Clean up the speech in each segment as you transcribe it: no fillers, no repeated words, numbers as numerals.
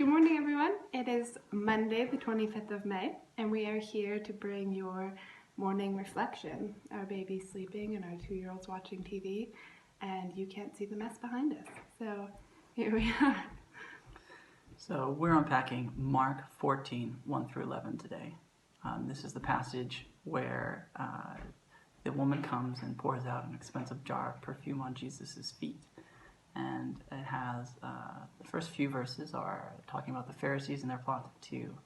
Good morning, everyone. It is Monday, the 25th of May, and we are here to bring your morning reflection. Our baby's sleeping and our 2-year-old's watching TV, and you can't see the mess behind us. So here we are. So we're unpacking Mark 14, 1 through 11 today. This is the passage where the woman comes and pours out an expensive jar of perfume on Jesus' feet. And it has, the first few verses are talking about the Pharisees and their plot to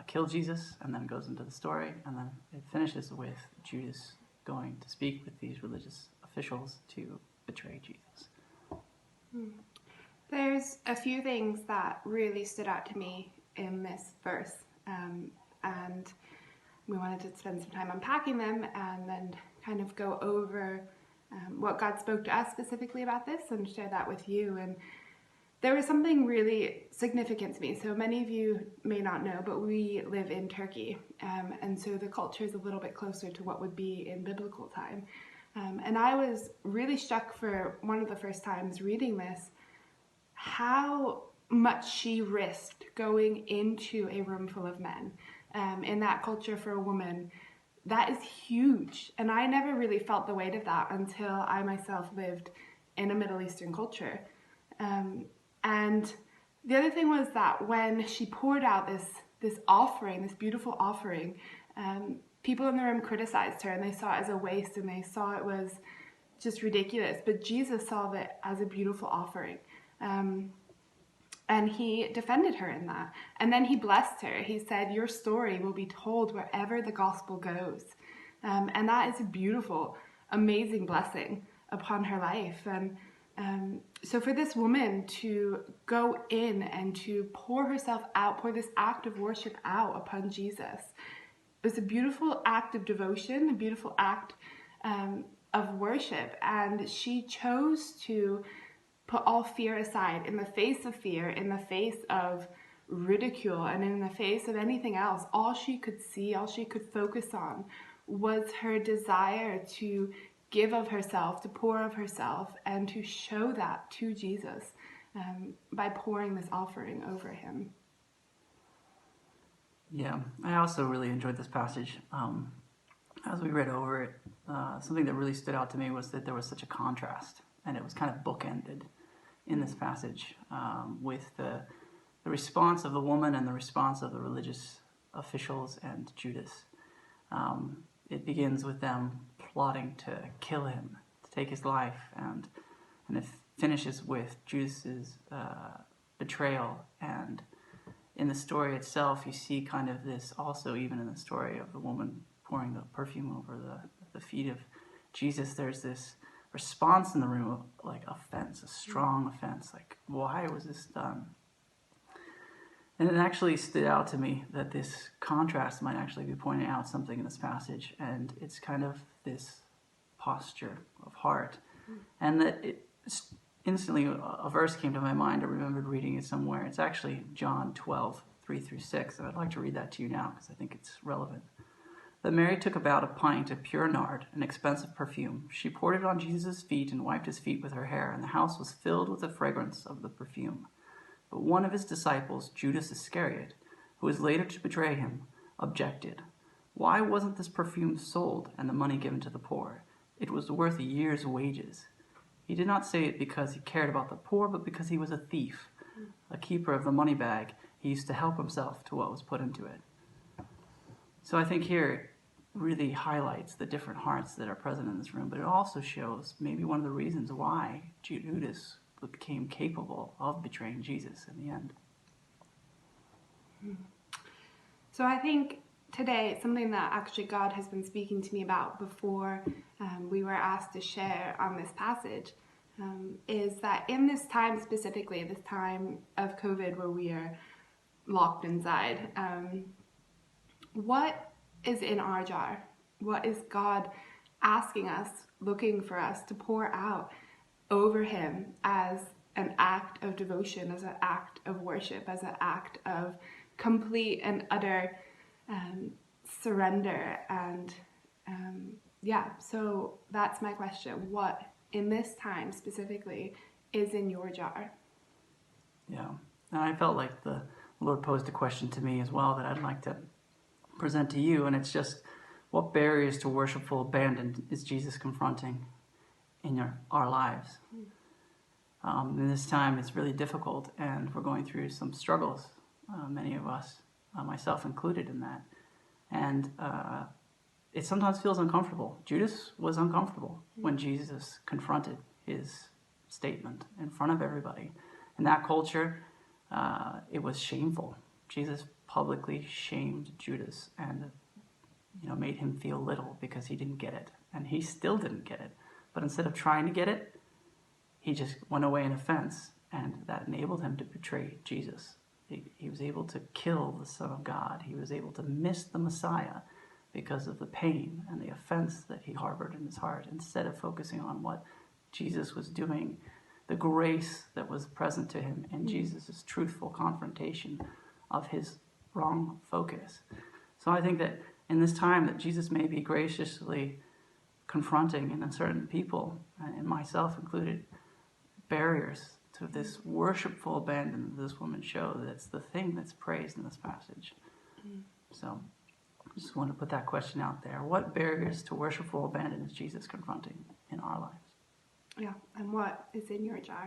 kill Jesus, and then it goes into the story, and then it finishes with Judas going to speak with these religious officials to betray Jesus. There's a few things that really stood out to me in this verse, and we wanted to spend some time unpacking them and then kind of go over what God spoke to us specifically about this and share that with you. And there was something really significant to me. So many of you may not know, but we live in Turkey, and so the culture is a little bit closer to what would be in biblical time. And I was really struck for one of the first times reading this, how much she risked going into a room full of men. In that culture, for a woman, that is huge. And I never really felt the weight of that until I myself lived in a Middle Eastern culture. And the other thing was that when she poured out this offering, this beautiful offering, people in the room criticized her and they saw it as a waste and they saw it was just ridiculous. But Jesus saw it as a beautiful offering. And he defended her in that. And then he blessed her. He said, your story will be told wherever the gospel goes. And that is a beautiful, amazing blessing upon her life. And so for this woman to go in and to pour herself out, pour this act of worship out upon Jesus, it was a beautiful act of devotion, a beautiful act of worship. And she chose to put all fear aside, in the face of fear, in the face of ridicule, and in the face of anything else. All she could see, all she could focus on was her desire to give of herself, to pour of herself, and to show that to Jesus by pouring this offering over him. Yeah, I also really enjoyed this passage. As we read over it, something that really stood out to me was that there was such a contrast, and it was kind of bookended in this passage with the response of the woman and the response of the religious officials and Judas. It begins with them plotting to kill him, to take his life, and it finishes with Judas's betrayal. And in the story itself, you see kind of this also, even in the story of the woman pouring the perfume over the feet of Jesus, there's this response in the room of like offense, a strong offense, like, why was this done? And it actually stood out to me that this contrast might actually be pointing out something in this passage, and it's kind of this posture of heart. And that instantly a verse came to my mind. I remembered reading it somewhere. It's actually John 12, 3 through 6, and I'd like to read that to you now because I think it's relevant. That Mary took about a pint of pure nard, an expensive perfume. She poured it on Jesus' feet and wiped his feet with her hair, and the house was filled with the fragrance of the perfume. But one of his disciples, Judas Iscariot, who was later to betray him, objected. Why wasn't this perfume sold and the money given to the poor? It was worth a year's wages. He did not say it because he cared about the poor, but because he was a thief, a keeper of the money bag. He used to help himself to what was put into it. So I think here really highlights the different hearts that are present in this room, but it also shows maybe one of the reasons why Judas became capable of betraying Jesus in the end. So I think today, something that actually God has been speaking to me about before we were asked to share on this passage is that in this time specifically, this time of COVID where we are locked inside, what is in our jar? What is God asking us, looking for us to pour out over him as an act of devotion, as an act of worship, as an act of complete and utter surrender? And so that's my question. What in this time specifically is in your jar? Yeah, And I felt like the Lord posed a question to me as well that I'd like to present to you, and it's just, what barriers to worshipful abandon is Jesus confronting in our lives? In this time, it's really difficult, and we're going through some struggles, many of us, myself included in that. And it sometimes feels uncomfortable. Judas was uncomfortable when Jesus confronted his statement in front of everybody. In that culture, it was shameful. Jesus publicly shamed Judas and made him feel little because he didn't get it. And he still didn't get it. But instead of trying to get it, he just went away in offense, and that enabled him to betray Jesus. He was able to kill the Son of God. He was able to miss the Messiah because of the pain and the offense that he harbored in his heart, instead of focusing on what Jesus was doing, the grace that was present to him in Jesus' truthful confrontation of his wrong focus. So I think that in this time that Jesus may be graciously confronting in certain people, and myself included, barriers to this worshipful abandon that this woman showed. That's the thing that's praised in this passage. So I just want to put that question out there. What barriers to worshipful abandon is Jesus confronting in our lives? Yeah, and what is in your jar?